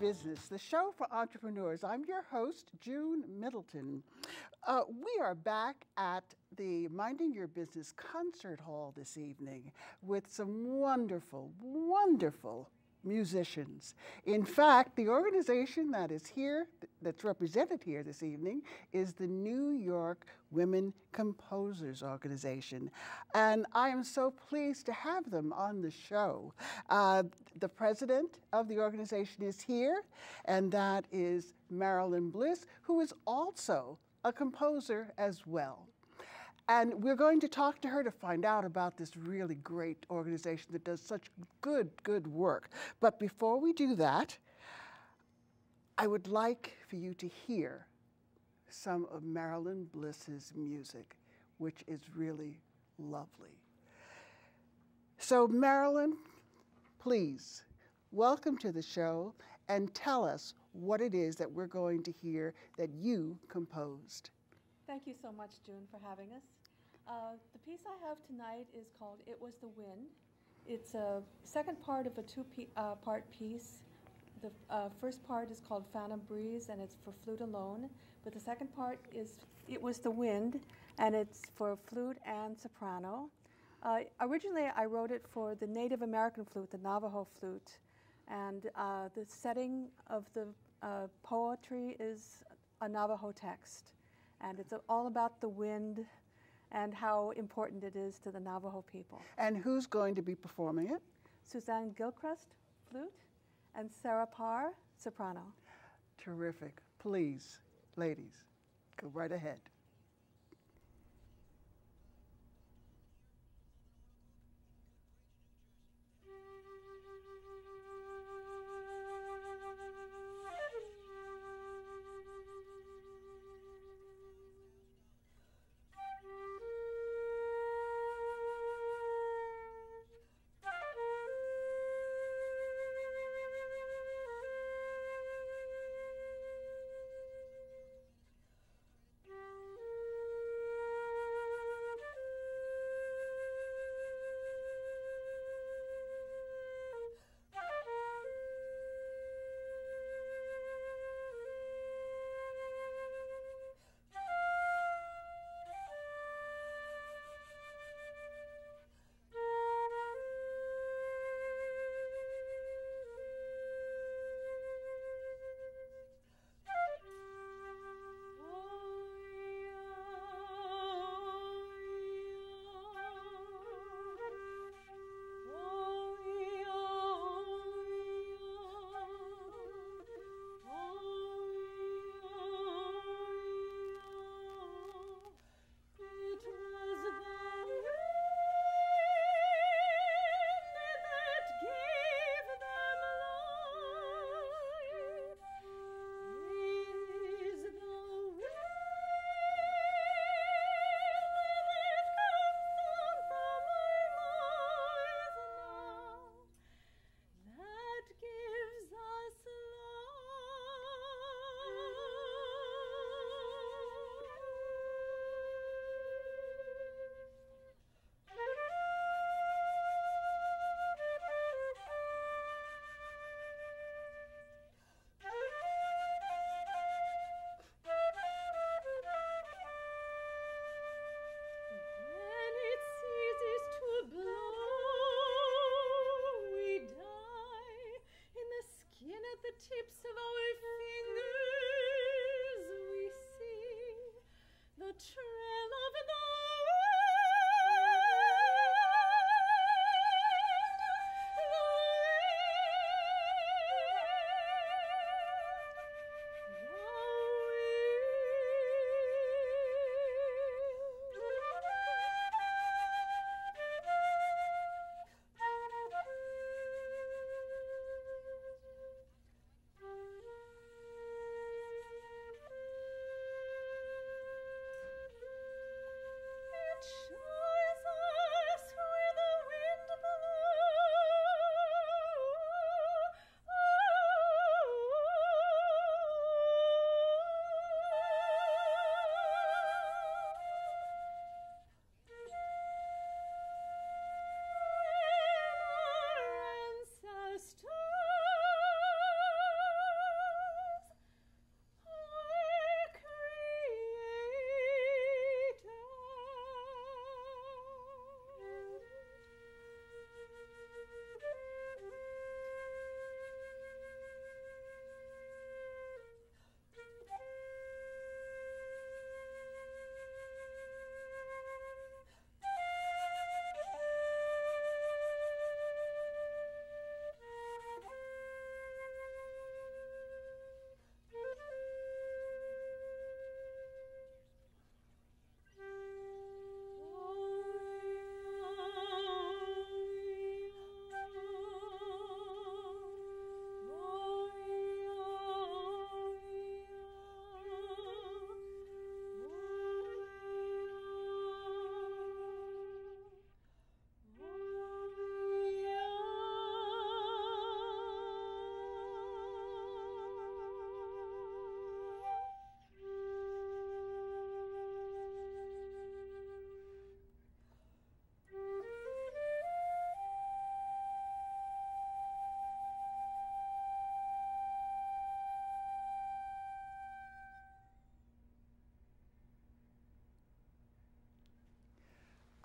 Business, the show for entrepreneurs. I'm your host, June Middleton. We are back at the Minding Your Business Concert Hall this evening with some wonderful, wonderful musicians. In fact, the organization that is here, that's represented here this evening, is the New York Women Composers Organization. And I am so pleased to have them on the show. The president of the organization is here, and that is Marilyn Bliss, who is also a composer as well. And we're going to talk to her to find out about this really great organization that does such good work. But before we do that, I would like for you to hear some of Marilyn Bliss's music, which is really lovely. So Marilyn, please, welcome to the show and tell us what it is that we're going to hear that you composed. Thank you so much, June, for having us. The piece I have tonight is called It Was the Wind. It's a second part of a two-part piece. The first part is called Phantom Breeze, and it's for flute alone. But the second part is It Was the Wind, and it's for flute and soprano. Originally, I wrote it for the Native American flute, the Navajo flute. And the setting of the poetry is a Navajo text. And it's all about the wind and how important it is to the Navajo people. And who's going to be performing it? Suzanne Gilchrist, flute, and Sarah Parr, soprano. Terrific. Please, ladies, go right ahead.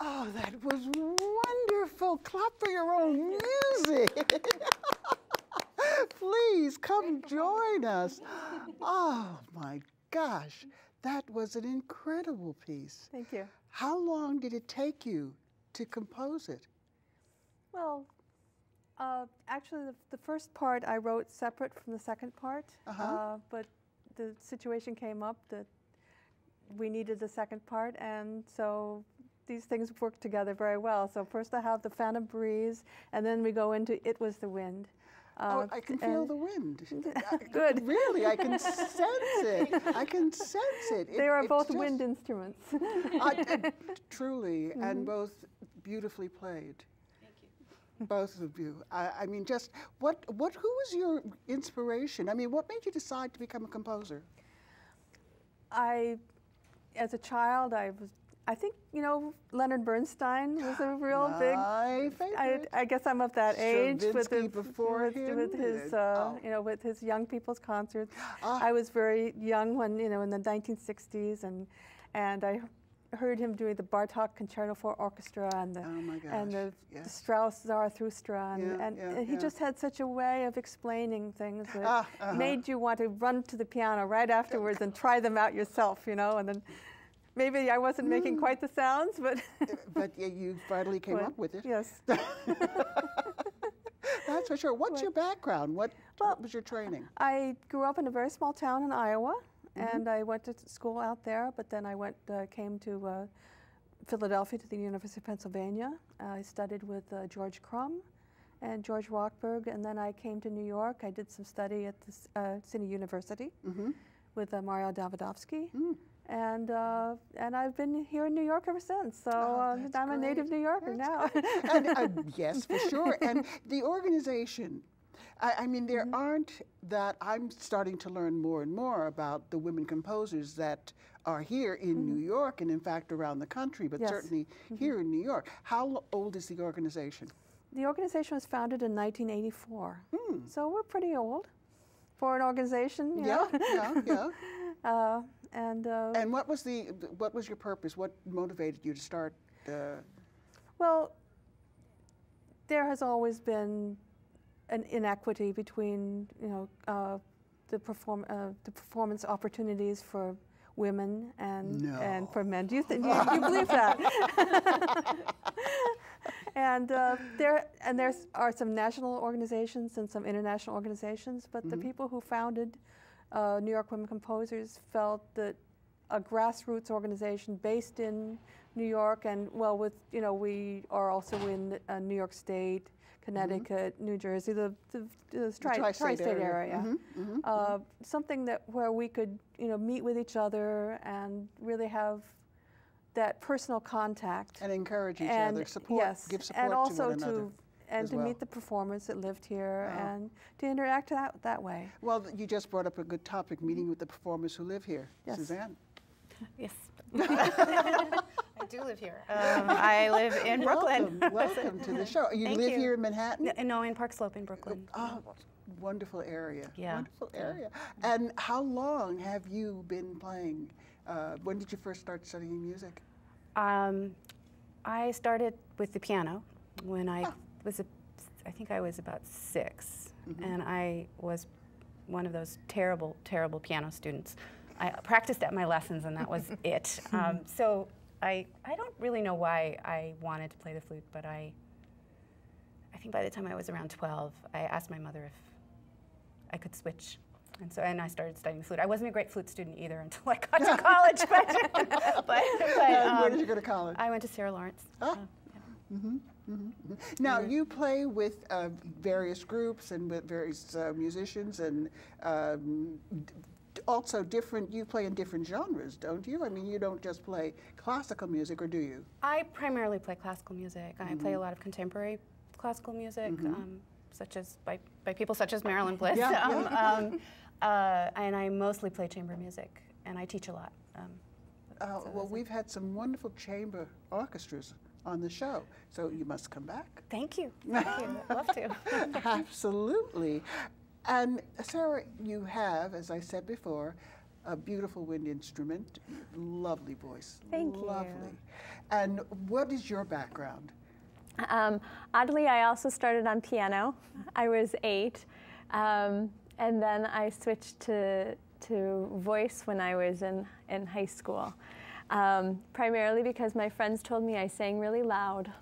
Oh, that was wonderful. Clap for your own music. Please come join us. Oh, my gosh. That was an incredible piece. Thank you. How long did it take you to compose it? Well, actually, the first part I wrote separate from the second part, but the situation came up that we needed the second part, and so these things work together very well. So first I have the Phantom Breeze, and then we go into It Was the Wind. Oh, I can feel the wind. Good. Really, I can sense it. I can sense it. They are both wind instruments. Truly, and both beautifully played. Thank you. Both of you. I mean, just who was your inspiration? I mean, what made you decide to become a composer? As a child, I think, you know, Leonard Bernstein was a real My big. favorite. I guess I'm of that age with his, you know, with his young people's concerts. I was very young when, you know, in the 1960s, and I heard him doing the Bartók Concerto for Orchestra and the Strauss Zarathustra, and he just had such a way of explaining things that made you want to run to the piano right afterwards and try them out yourself, you know, and then. Maybe I wasn't making quite the sounds, but... But yeah, you finally came up with it. Yes. That's for sure. What's your background? What was your training? I grew up in a very small town in Iowa, and I went to school out there, but then I came to Philadelphia to the University of Pennsylvania. I studied with George Crumb and George Rockberg, and then I came to New York. I did some study at the City University with Mario Davidovsky. And I've been here in New York ever since. So I'm a native New Yorker now. And, yes, for sure. And the organization, I mean, there aren't that, I'm starting to learn more and more about the women composers that are here in New York and in fact around the country, but certainly here in New York. How old is the organization? The organization was founded in 1984. So we're pretty old for an organization. You know? And what was your purpose? What motivated you to start? Well, there has always been an inequity between, you know, the performance opportunities for women and for men. Do you you believe that? And there are some national organizations and some international organizations, but the people who founded New York Women Composers felt that a grassroots organization based in New York, and well, with, you know, we are also in New York State, Connecticut, New Jersey, the tri-state area. Something where we could, you know, meet with each other and really have that personal contact and encourage each other, support, give support and also to one another. To meet the performers that lived here and to interact that way. Well, you just brought up a good topic, meeting with the performers who live here. Yes. Suzanne? Yes. I do live here. I live in Brooklyn. Welcome to the show. You live here in Manhattan? No, in Park Slope in Brooklyn. Oh, wonderful area. Yeah. Wonderful area. And how long have you been playing? When did you first start studying music? I started with the piano when I think I was about 6, and I was one of those terrible, terrible piano students. I practiced at my lessons, and that was it. So I don't really know why I wanted to play the flute, but I think by the time I was around 12, I asked my mother if I could switch. And I started studying flute. I wasn't a great flute student either until I got to college. But where did you go to college? I went to Sarah Lawrence. Now, you play with various groups and with various musicians, and also you play in different genres, don't you? I mean, you don't just play classical music, or do you? I primarily play classical music. I play a lot of contemporary classical music, such as by people such as Marilyn Bliss. And I mostly play chamber music, and I teach a lot. Well, we've had some wonderful chamber orchestras on the show, so you must come back. Thank you. Thank you. I'd love to. Absolutely. And Sarah, you have, as I said before, a beautiful wind instrument. Lovely voice. Thank you. Lovely. And what is your background? Oddly, I also started on piano. I was 8, and then I switched to voice when I was in high school, primarily because my friends told me I sang really loud.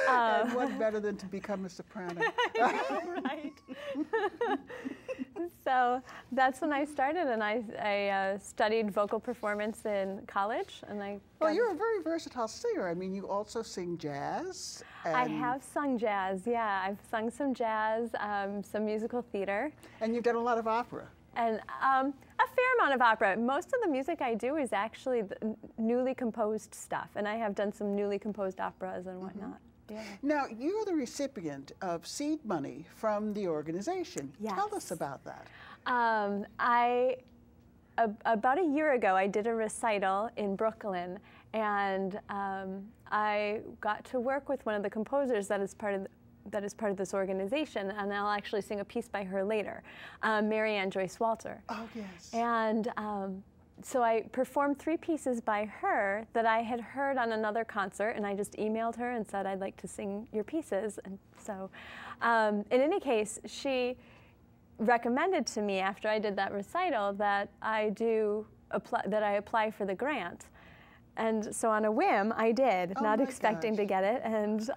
And what better than to become a soprano? Right. So that's when I started, and I studied vocal performance in college, and Well, you're a very versatile singer. I mean, you also sing jazz. I have sung jazz, yeah. I've sung some jazz, some musical theater. And you've done a lot of opera. And a fair amount of opera. Most of the music I do is actually newly composed stuff, and I have done some newly composed operas and whatnot. Yeah. Now, you're the recipient of seed money from the organization. Yes. Tell us about that. About a year ago, I did a recital in Brooklyn, and I got to work with one of the composers that is part of this organization, and I'll actually sing a piece by her later, Mary Ann Joyce Walter. Oh, yes. And so I performed 3 pieces by her that I had heard on another concert, and I just emailed her and said, I'd like to sing your pieces. And so, in any case, she recommended to me after I did that recital that I apply for the grant. And so on a whim, I did, not expecting to get it. And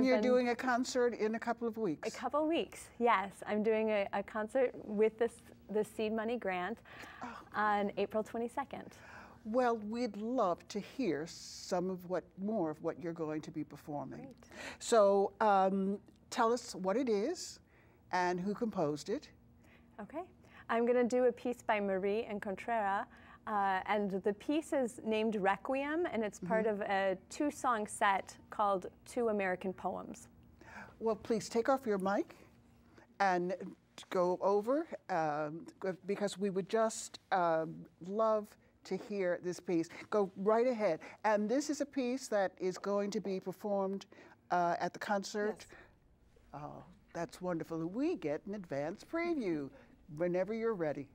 you're doing a concert in a couple of weeks? A couple of weeks, yes. I'm doing a concert with the Seed Money Grant on April 22nd. Well, we'd love to hear more of what you're going to be performing. Great. So tell us what it is and who composed it. Okay. I'm going to do a piece by Marie and Contreras. And the piece is named Requiem, and it's part of a 2-song set called 2 American Poems. Well, please take off your mic and go over, because we would just love to hear this piece. Go right ahead. And this is a piece that is going to be performed at the concert. Yes. Oh, that's wonderful. We get an advance preview whenever you're ready.